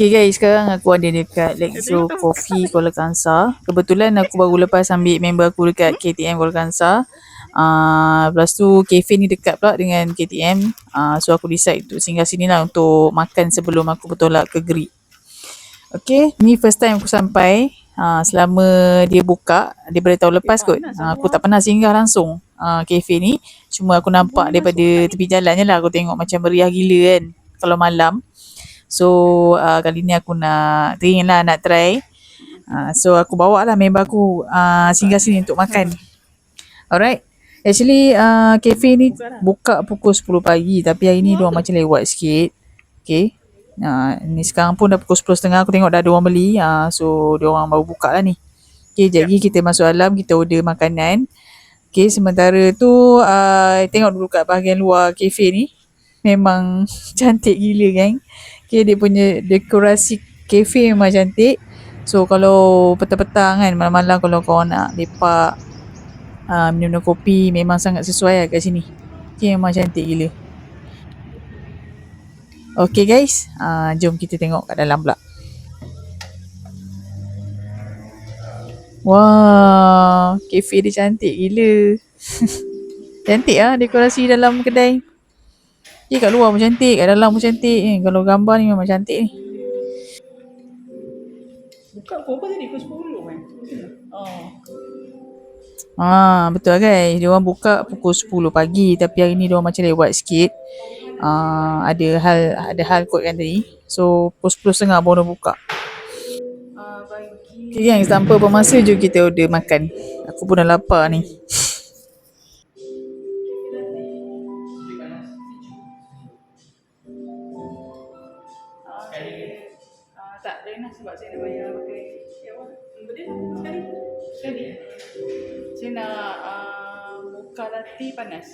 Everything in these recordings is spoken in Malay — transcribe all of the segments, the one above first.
Okay guys, sekarang aku ada dekat Lexo Coffee Kuala Kangsar. Kebetulan aku baru lepas ambil member aku dekat KTM Kuala Kangsar. Lepas tu cafe ni dekat pula dengan KTM. So aku decide untuk singgah sini lah untuk makan sebelum aku bertolak ke Greek. Okay, ni first time aku sampai. Selama dia buka daripada tahun lepas kot. Aku tak pernah singgah langsung kafe ni. Cuma aku nampak daripada tepi jalan je lah. Aku tengok macam meriah gila kan kalau malam. So kali ni aku nak teringin lah nak try. So aku bawa lah member aku singgah sini untuk makan. Alright. Actually kafe ni buka pukul 10 pagi. Tapi hari ni diorang macam lewat sikit. Okay. Ni sekarang pun dah pukul 10.30. Aku tengok dah ada orang beli. So diorang baru buka lah ni. Okay, jadi kita masuk dalam. Kita order makanan. Okay, sementara tu tengok dulu kat bahagian luar kafe ni. Memang cantik gila kan. Okay, dia punya dekorasi kafe memang cantik. So kalau petang-petang kan, malam-malam kalau korang nak lepak minum kopi, memang sangat sesuai lah kat sini. Okay, memang cantik gila. Okay guys, jom kita tengok kat dalam pula. Wah, kafe dia cantik gila. Cantik lah dekorasi dalam kedai. Kat luar pun cantik, kat dalam pun cantik. Kalau gambar ni memang cantik ni. Buka pukul apa tadi? Pukul 10 kan? Betul guys. Dia orang buka pukul 10 pagi tapi hari ni dia orang macam lewat sikit. Ada hal kot kan tadi. So pukul 10.30 baru buka. Okay gang, tanpa bermasa jom kita order makan. Aku pun dah lapar ni. Tak, lain lah sebab saya nak bayar pakai benda sekali. Saya nak mocha latte panas.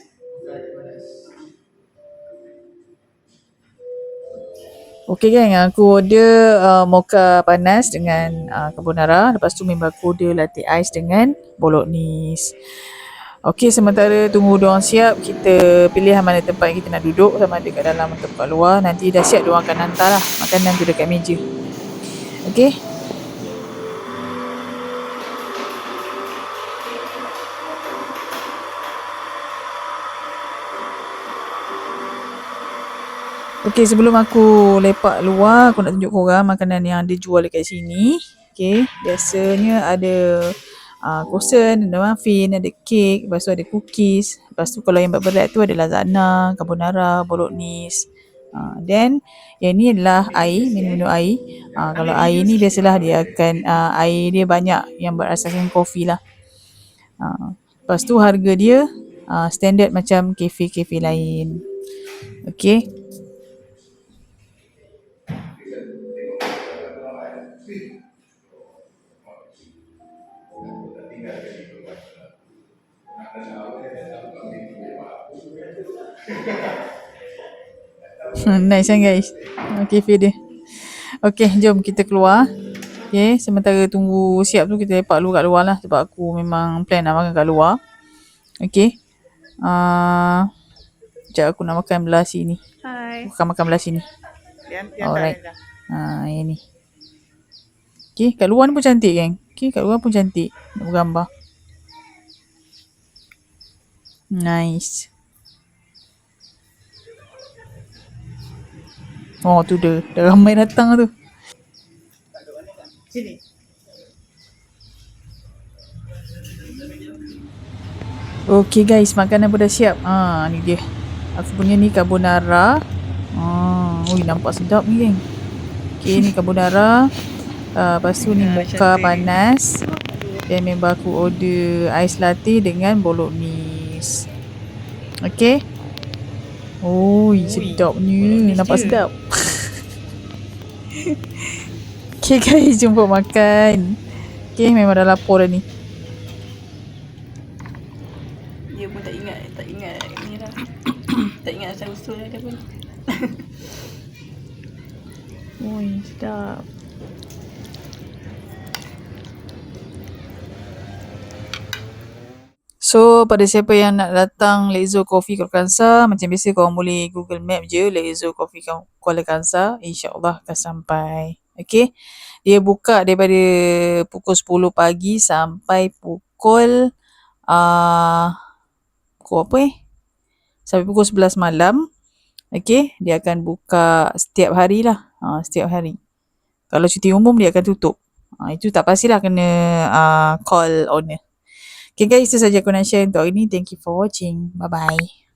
Okay gang, aku order mocha panas dengan carbonara. Lepas tu member aku order latte ice dengan bolognese. Okay, sementara tunggu diorang siap, kita pilih mana tempat kita nak duduk, sama ada kat dalam atau kat luar. Nanti dah siap diorang akan hantar lah makanan tu dekat meja. Okay. Okay, sebelum aku lepak luar, aku nak tunjuk korang makanan yang dia jual dekat sini. Okay, biasanya ada croissant, ada muffin, ada kek, lepas tu ada cookies. Lepas tu kalau yang berat tu ada lasagna, carbonara, bolognese. Then yang ni adalah air, minum air. Kalau air ni biasalah dia akan air dia banyak yang berasaskan kopi lah. Lepas tu harga dia standard macam kafe-kafe lain. Okay. Nice kan guys kafe dia. Okay, jom kita keluar. Okay, sementara tunggu siap tu kita lepak dulu kat luar lah. Sebab aku memang plan nak makan kat luar. Okay. Sekejap aku nak makan belah sini. Aku akan makan belah sini. Alright. Yang ni. Okay, kat luar ni pun cantik kan. Okay, kat luar pun cantik. Nak bergambar. Nice. Oh tu dah ramai datang tu. Sini. Okay guys, makanan pun dah siap. Ni dia. Aku punya ni carbonara. Nampak sedap ni geng. Okay, ni carbonara. Lepas tu ni mocha panas. Dan member aku order ais latte dengan bolognese. Okay. Sedapnya. Nampak sedap. Okay guys, jumpa makan. Okay, memang dah lapar dah ni. Dia pun tak ingat ni lah. Tak ingat asal usul dia pun. Sedap. So, pada siapa yang nak datang Lezo Coffee Kuala Kangsar, macam biasa korang boleh Google Map je Lezo Coffee Kuala Kangsar. InsyaAllah akan sampai. Okay. Dia buka daripada pukul 10 pagi sampai pukul pukul apa sampai pukul 11 malam. Okay. Dia akan buka setiap hari lah. Setiap hari. Kalau cuti umum dia akan tutup. Itu tak pastilah kena call owner. Okay guys, itu saja aku nak share untuk hari ni. Thank you for watching. Bye-bye.